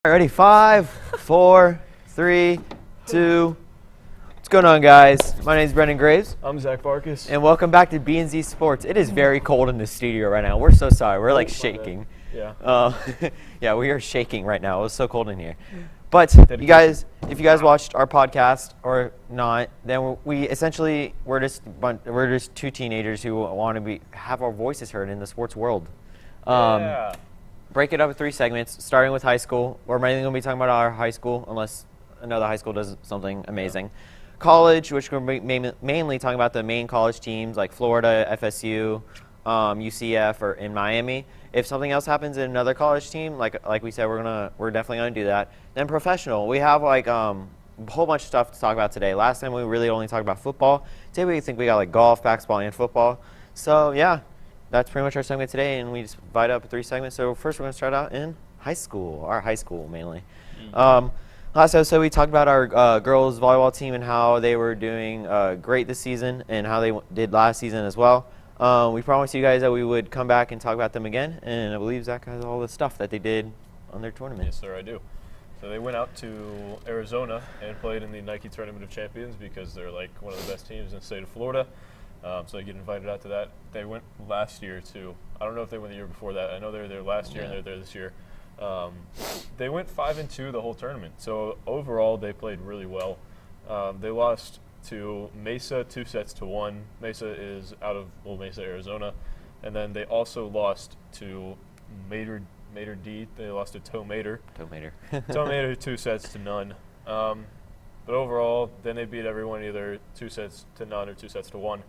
All right, ready? 5, 4, 3, 2. What's going on, guys? My name is Brendan Graves. I'm Zach Farkas. And welcome back to Z Sports. It is very cold in the studio right now. We're so sorry. We're like shaking. Yeah. Yeah, we are shaking right now. It was so cold in here. But you guys, if you guys watched our podcast or not, then we're just two teenagers who want to have our voices heard in the sports world. Yeah. Break it up in 3 segments, starting with high school. We're mainly going to be talking about our high school, unless another high school does something amazing. Yeah. College, which we're mainly talking about the main college teams like Florida, FSU, UCF, or in Miami. If something else happens in another college team, like we said, we're definitely gonna do that. Then professional, we have like a whole bunch of stuff to talk about today. Last time we really only talked about football. Today we think we got like golf, basketball, and football. So yeah. That's pretty much our segment today, and we just divide up 3 segments. So first we're going to start out in high school, our high school mainly. Last episode we talked about our girls volleyball team and how they were doing great this season and how they did last season as well. We promised you guys that we would come back and talk about them again, and I believe Zach has all the stuff that they did on their tournament. Yes, sir, I do. So they went out to Arizona and played in the Nike Tournament of Champions because they're like one of the best teams in the state of Florida. So they get invited out to that. They went last year, too. I don't know if they went the year before that. I know they were there last year and they're there this year. They went 5-2 the whole tournament. So overall, they played really well. They lost to Mesa 2-1. Mesa is out of Mesa, Arizona. And then they also lost to Mater D. They lost to Toe Mater. Toe Mater 2-0. But overall, then they beat everyone either 2-0 or 2-1.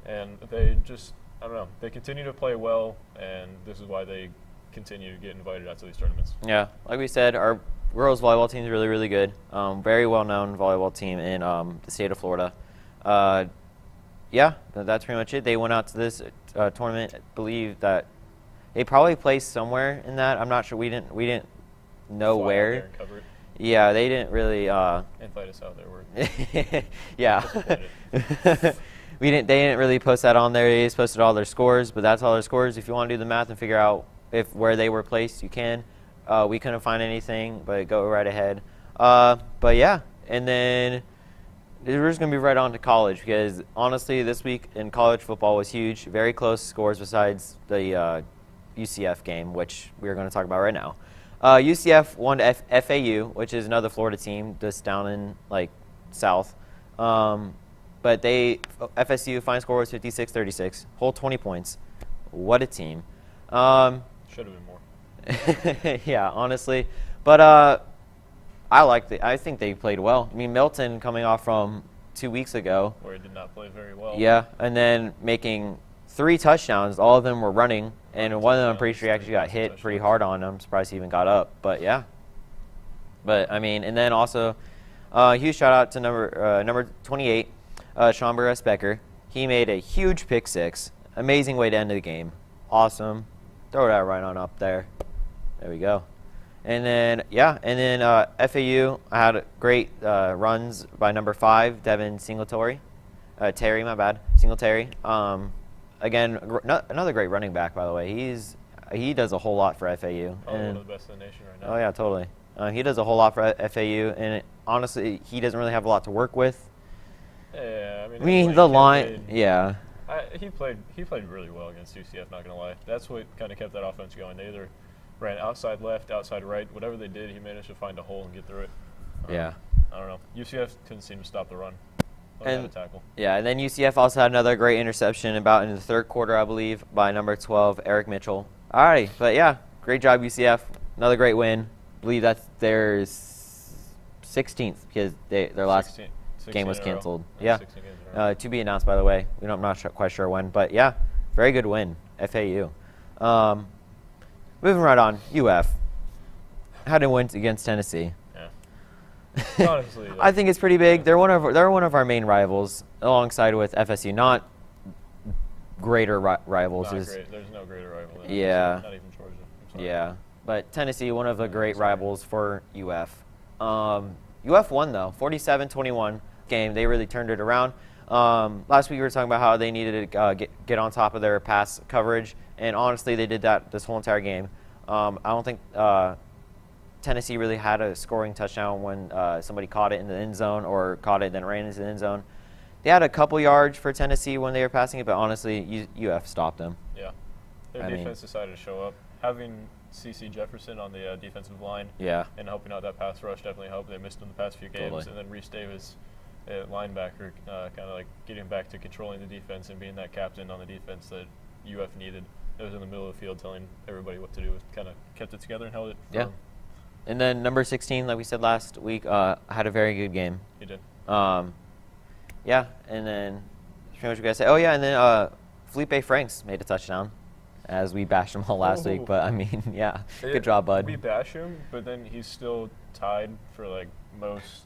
And they just, I don't know, they continue to play well, and this is why they continue to get invited out to these tournaments. Yeah, like we said, our girls volleyball team is really, really good. Very well-known volleyball team in the state of Florida. Yeah, that's pretty much it. They went out to this tournament. I believe that they probably placed somewhere in that. I'm not sure. We didn't know where. Out there and cover it. Yeah, they didn't really. Invite us out there. Yeah. They didn't really post that on there. They just posted all their scores, but that's all their scores. If you want to do the math and figure out where they were placed, you can. We couldn't find anything, but go right ahead. But yeah, and then we're just gonna be right on to college because honestly, this week in college football was huge. Very close scores besides the UCF game, which we're going to talk about right now. UCF won FAU, which is another Florida team, just down in like south. But FSU final score was 56-36, whole 20 points. What a team! Should have been more. Yeah, honestly, but I think they played well. I mean, Milton coming off from 2 weeks ago, where he did not play very well. Yeah, and then making 3 touchdowns. All of them were running, and one of them I'm pretty sure he actually got hit pretty hard on. I'm surprised he even got up, but yeah. But I mean, and then also, huge shout out to number 28. Sean Becker. He made a huge pick 6. Amazing way to end the game. Awesome. Throw that right on up there. There we go. And then, FAU had great runs by number 5, Devin Singletary. Singletary. Again, another great running back, by the way. He does a whole lot for FAU. Probably one of the best in the nation right now. Oh, yeah, totally. He does a whole lot for FAU, and honestly, he doesn't really have a lot to work with. Yeah, I mean the line, yeah. He played really well against UCF, not going to lie. That's what kind of kept that offense going. They either ran outside left, outside right, whatever they did, he managed to find a hole and get through it. Yeah. I don't know. UCF couldn't seem to stop the run. And tackle. Yeah, and then UCF also had another great interception about in the 3rd quarter, I believe, by number 12, Eric Mitchell. All right, but yeah, great job, UCF. Another great win. I believe that's their 16th because their last game was canceled. Yeah, to be announced, by the way. I'm not quite sure when, but yeah, very good win, FAU. Moving right on, UF had a win against Tennessee. Yeah. Honestly, I think it's pretty big. They're one of our main rivals, alongside with FSU. Not greater rivals. Not great. There's no greater rival than yeah. FSU, not even Georgia. Yeah, but Tennessee, one of the great rivals for UF. UF won though, 47-21 game. They really turned it around. Last week we were talking about how they needed to get on top of their pass coverage, and honestly, they did that this whole entire game. I don't think Tennessee really had a scoring touchdown when somebody caught it in the end zone or caught it then ran into the end zone. They had a couple yards for Tennessee when they were passing it, but honestly, UF stopped them. Yeah. Their defense decided to show up. Having C.C. Jefferson on the defensive line and helping out that pass rush definitely helped. They missed him the past few games. And then Reese Davis, linebacker, kind of like getting back to controlling the defense and being that captain on the defense that UF needed. It was in the middle of the field telling everybody what to do. It kind of kept it together and held it firm. Yeah. And then number 16, like we said last week, had a very good game. He did. Yeah, and then pretty much what you guys say. Oh, yeah, and then Felipe Franks made a touchdown, as we bashed him all last week. But, I mean, yeah, good job, bud. We bash him, but then he's still tied for, like, most,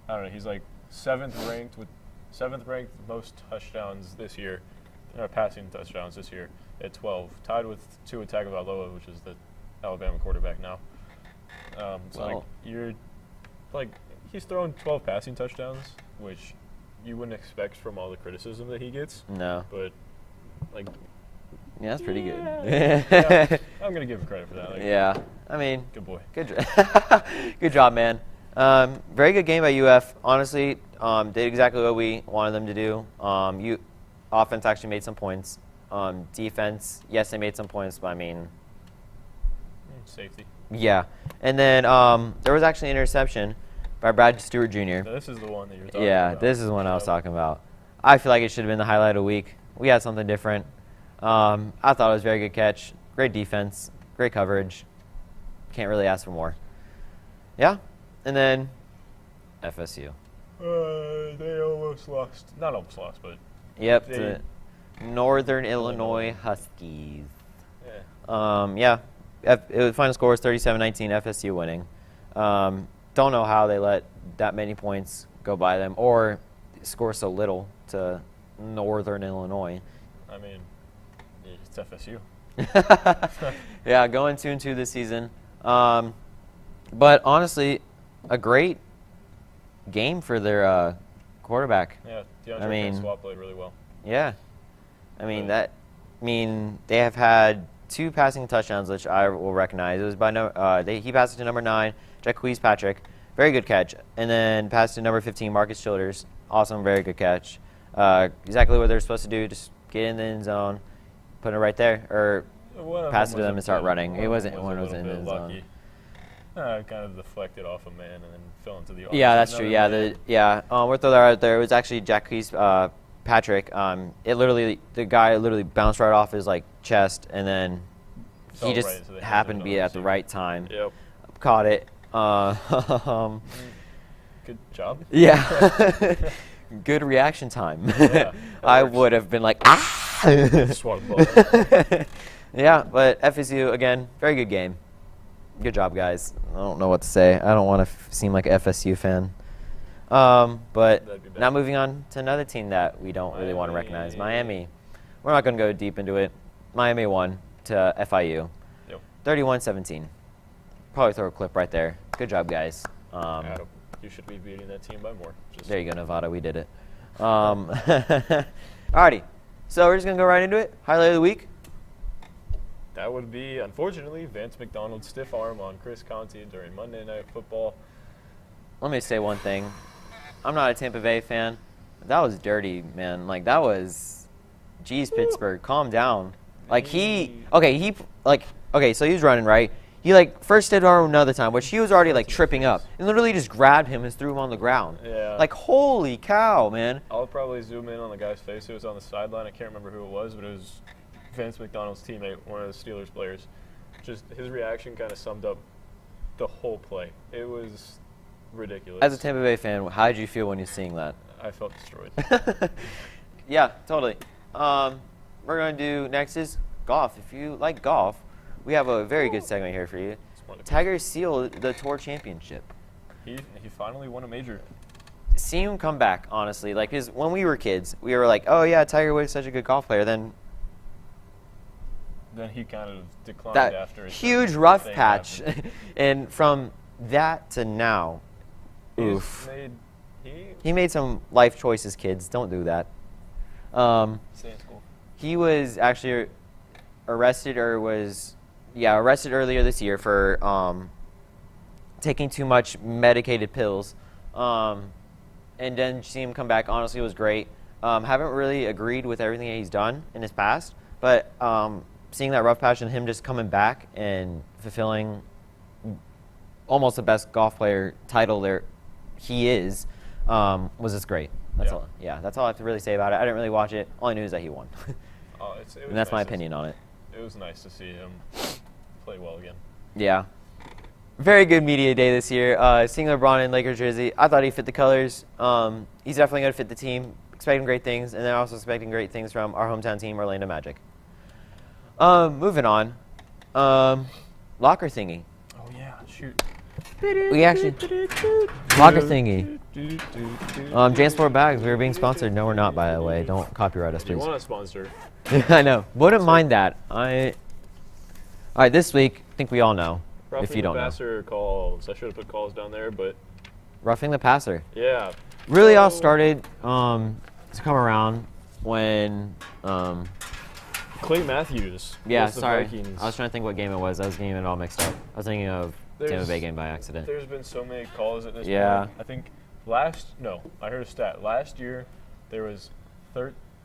I don't know, he's, like, seventh ranked most touchdowns this year, passing touchdowns this year at 12, tied with Tua Tagovailoa, which is the Alabama quarterback now. He's thrown 12 passing touchdowns, which you wouldn't expect from all the criticism that he gets. No. But, like, yeah, that's pretty good. Yeah, I'm going to give him credit for that. Like, yeah. I mean. Good boy. Good job, man. Very good game by UF. Honestly, did exactly what we wanted them to do. Offense actually made some points. Defense, yes, they made some points, but I mean. Safety. Yeah. And then there was actually an interception by Brad Stewart Jr. This is the one that you're talking about. Yeah, this is the one I was talking about. I feel like it should have been the highlight of the week. We had something different. I thought it was a very good catch. Great defense. Great coverage. Can't really ask for more. Yeah. And then FSU. They almost lost. Not almost lost, but. Yep. The Northern Illinois Huskies. Yeah. The final score was 37-19, FSU winning. Don't know how they let that many points go by them or score so little to Northern Illinois. I mean, it's FSU. Yeah, going 2-2 this season. But honestly, a great game for their quarterback. Yeah, DeAndre Swap played really well. Yeah. They have had 2 passing touchdowns, which I will recognize. It was by he passed it to number 9, Jacquees Patrick. Very good catch. And then passed to number 15, Marcus Childers. Awesome, very good catch. Exactly what they're supposed to do, just get in the end zone, put it right there, or pass it to them and start running. One was in the end zone. Kind of deflected off a man and then fell into the arms. Yeah, that's true. Yeah, we'll throw that out there. It was actually Jacquees Patrick. The guy literally bounced right off his chest, and then he just happened to be at the right time. Yep. Caught it. Good job. Yeah. Good reaction time. Yeah, I would have been like, ah! Swat the ball. Yeah, but FSU, again, very good game. Good job, guys. I don't know what to say. I don't want to seem like an FSU fan. But now moving on to another team that we don't really want to recognize, Miami. We're not going to go deep into it. Miami won to FIU, 31-17. Probably throw a clip right there. Good job, guys. Adam, you should be beating that team by more. There you go, Nevada. We did it. Alrighty. So we're just going to go right into it. Highlight of the week. That would be, unfortunately, Vance McDonald's stiff arm on Chris Conte during Monday Night Football. Let me say one thing. I'm not a Tampa Bay fan. That was dirty, man. That was, geez, Pittsburgh, calm down. So he was running, right? He, first did arm another time, which he was already, tripping up. And literally just grabbed him and threw him on the ground. Yeah. Holy cow, man. I'll probably zoom in on the guy's face. It was on the sideline. I can't remember who it was, but it was Vance McDonald's teammate, one of the Steelers players. Just his reaction kind of summed up the whole play. It was ridiculous. As a Tampa Bay fan, how did you feel when you're seeing that? I felt destroyed. Yeah, totally. We're going to do next is golf. If you like golf, we have a very good segment here for you. Tiger sealed the Tour Championship. He finally won a major. See him come back, honestly. Because when we were kids, we were like, oh, yeah, Tiger Woods is such a good golf player. Then he kind of declined that after huge rough patch. And from that to now, oof. He made some life choices, kids. Don't do that. Stay in school. He was actually arrested earlier this year for taking too much medicated pills. And then seeing him come back, honestly, was great. Haven't really agreed with everything that he's done in his past, but seeing that rough patch and him just coming back and fulfilling almost the best golf player title there he is, was just great. That's all. Yeah, that's all I have to really say about it. I didn't really watch it. All I knew is that he won. And that's my opinion on it. It was nice to see him play well again. Yeah. Very good media day this year. Seeing LeBron in Lakers jersey, I thought he fit the colors. He's definitely going to fit the team. Expecting great things, and then also expecting great things from our hometown team, Orlando Magic. Moving on. Locker thingy. Oh, yeah. Shoot. We actually... Locker thingy. JanSport Bags, we were being sponsored. No, we're not, by the way. Don't copyright us, please. You want a sponsor? I know. Wouldn't mind that. All right, this week, I think we all know. If you don't know. Passer calls. I should have put calls down there, but... Roughing the passer. Yeah. Really all started to come around when... Clay Matthews. Yeah, sorry. I was trying to think what game it was. I was getting it all mixed up. I was thinking of Tampa Bay game by accident. There's been so many calls at this point. I think I heard a stat. Last year, there was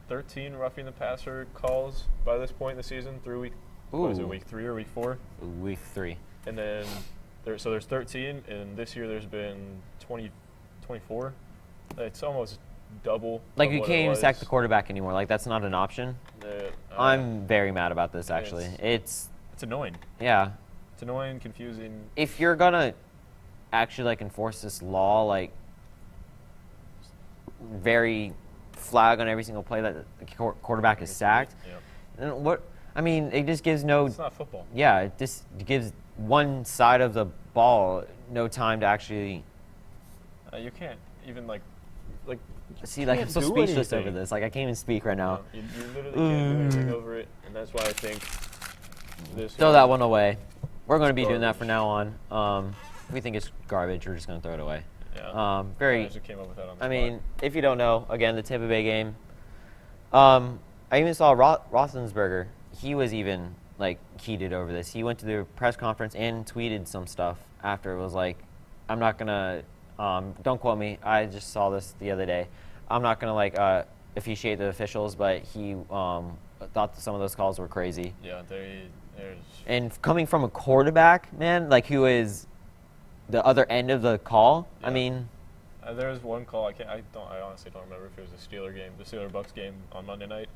13 roughing the passer calls by this point in the season through week... What was it, week 3 or week 4? Week 3. And then, there's 13, and this year there's been 24. It's almost double. Like, you can't even sack the quarterback anymore. Like, that's not an option. I'm very mad about this, actually. It's annoying. Yeah. It's annoying, confusing. If you're going to actually, like, enforce this law, like, very flag on every single play that the quarterback is sacked, then what... I mean, it just gives no... It's not football. Yeah, it just gives one side of the ball no time to actually... You can't even, See, like, I'm so speechless over this. Like, I can't even speak right now. No, you literally can't do anything over it, and that's why I think this... Throw that one away. We're going to be doing that from now on. If we think it's garbage, we're just going to throw it away. Yeah. Very... I just came up with that on the I spot. mean, if you don't know, again, the Tampa Bay game. I even saw Roethlisberger. He was even, like, heated over this. He went to the press conference and tweeted some stuff after. It was like, I'm not going to, don't quote me, I just saw this the other day. I'm not going to, like, officiate the officials, but he thought that some of those calls were crazy. Yeah, there's... And coming from a quarterback, man, like, who is the other end of the call, I mean... there was one call, I honestly don't remember if it was the Steeler-Bucks game on Monday night.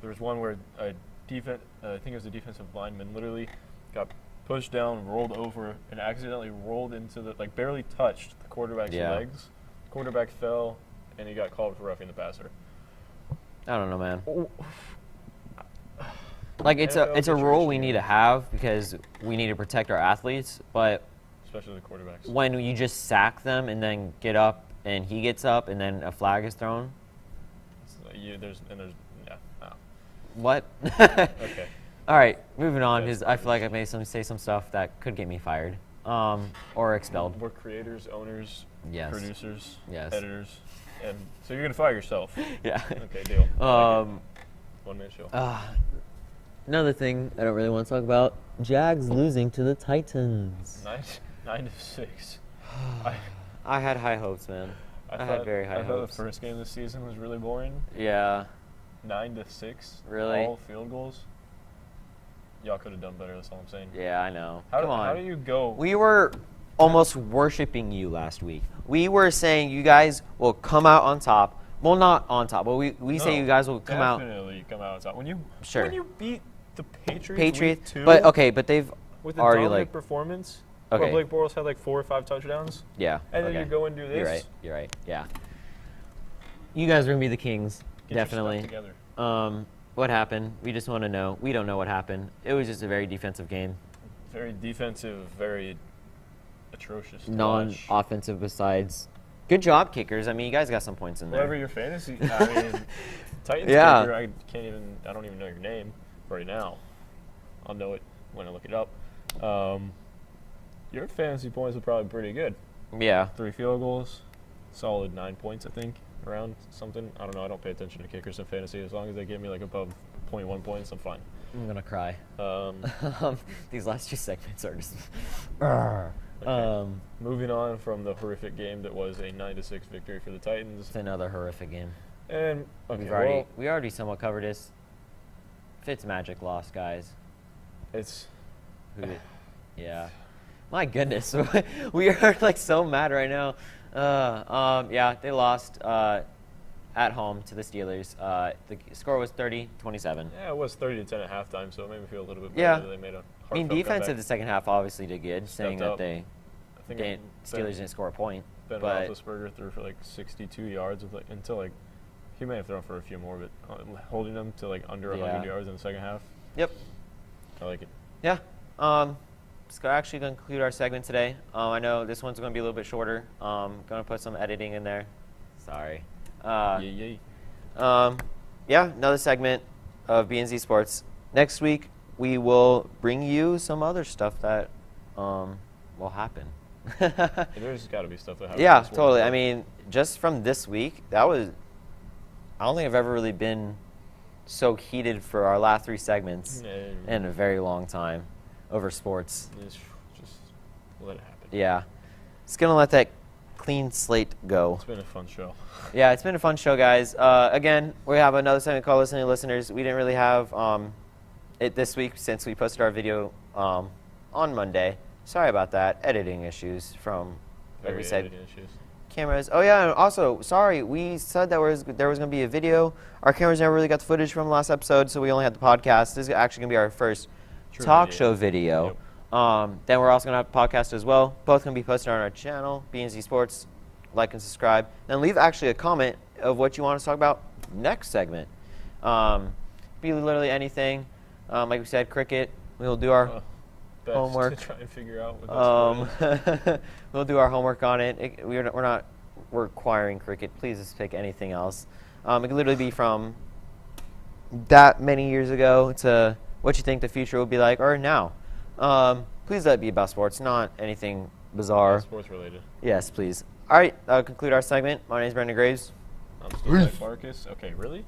There was one where I think it was the defensive lineman, literally got pushed down, rolled over, and accidentally rolled into barely touched the quarterback's legs. Quarterback fell, and he got called for roughing the passer. I don't know, man. Like, it's a rule we need to have because we need to protect our athletes, but especially the quarterbacks. When you just sack them and then get up and he gets up and then a flag is thrown. What? Okay. All right, moving on because I feel like I may say some stuff that could get me fired or expelled. We're creators, owners, producers, editors, and so you're gonna fire yourself. Yeah. Okay, deal. 1 minute show. Another thing I don't really want to talk about: Jags losing to the Titans. 9-6. I had high hopes, man. I had very high hopes. I thought the first game of the season was really boring. Yeah. 9-6. Really? All field goals. Y'all could have done better. That's all I'm saying. Yeah, I know. Come on. How do you go? We were almost worshiping you last week. We were saying you guys will come out on top. Well, not on top, but we say you guys will come out. Definitely come out on top. When you beat the Patriots week 2, but they've with a already dominant performance. Where Blake Bortles had 4 or 5 touchdowns. Yeah. And then you go and do this. You're right. Yeah. You guys are gonna be the Kings. Get definitely. Your stuff together. What happened? We just want to know. We don't know what happened. It was just a very defensive game. Very defensive, very atrocious. Non-offensive besides. Good job, kickers. I mean, you guys got some points in there. Whatever your fantasy. I mean, Titans kicker, I don't even know your name right now. I'll know it when I look it up. Your fantasy points were probably pretty good. Yeah. 3 field goals, solid 9 points, I think, around something. I don't know. I don't pay attention to kickers in fantasy. As long as they give me above 0.1 points, I'm fine. I'm gonna cry. These last 2 segments are just. Okay. Moving on from the horrific game that was a 9-6 victory for the Titans. It's another horrific game. And okay, We already somewhat covered this. Fitzmagic lost, guys. It's yeah. My goodness, we are like so mad right now. Yeah, they lost at home to the Steelers. The score was 30-27. Yeah, it was 30-10 at halftime, so it made me feel a little bit better. Yeah. That they made a I mean, defense in the second half obviously did good, saying that I think Steelers didn't score a point. Ben But Roethlisberger threw for like 62 yards with until he may have thrown for a few more, but holding them to like under 100 yards in the second half. Yep. I like it. Yeah. It's actually going to conclude our segment today. I know this one's going to be a little bit shorter. Going to put some editing in there. Sorry. Yay. Yeah, another segment of Z Sports. Next week, we will bring you some other stuff that will happen. There's got to be stuff that happens. Yeah, totally. I mean, just from this week, I don't think I've ever really been so heated for our last 3 segments in a very long time over sports. Just let it happen. Yeah. It's going to let that clean slate go. It's been a fun show. Yeah, it's been a fun show, guys. Again, we have another segment called Listening to Listeners. We didn't really have it this week since we posted our video on Monday. Sorry about that. Editing issues from, like we said, cameras. Oh, yeah, and also, sorry, we said that there was going to be a video. Our cameras never really got the footage from the last episode, so we only had the podcast. This is actually going to be our first show video. Yep. Then we're also going to have a podcast as well. Both going to be posted on our channel, Z Sports. Like and subscribe. Then leave actually a comment of what you want us to talk about next segment. Be literally anything. Like we said, cricket. We'll do our homework. To try and figure out what we'll do our homework on it. We're not requiring cricket. Please just pick anything else. It could literally be from that many years ago to what you think the future will be like, or now. Please let it be about sports, not anything bizarre. Sports related. Yes, please. All right, that'll conclude our segment. My name is Brendan Graves. I'm Steve Marcus. Okay, really?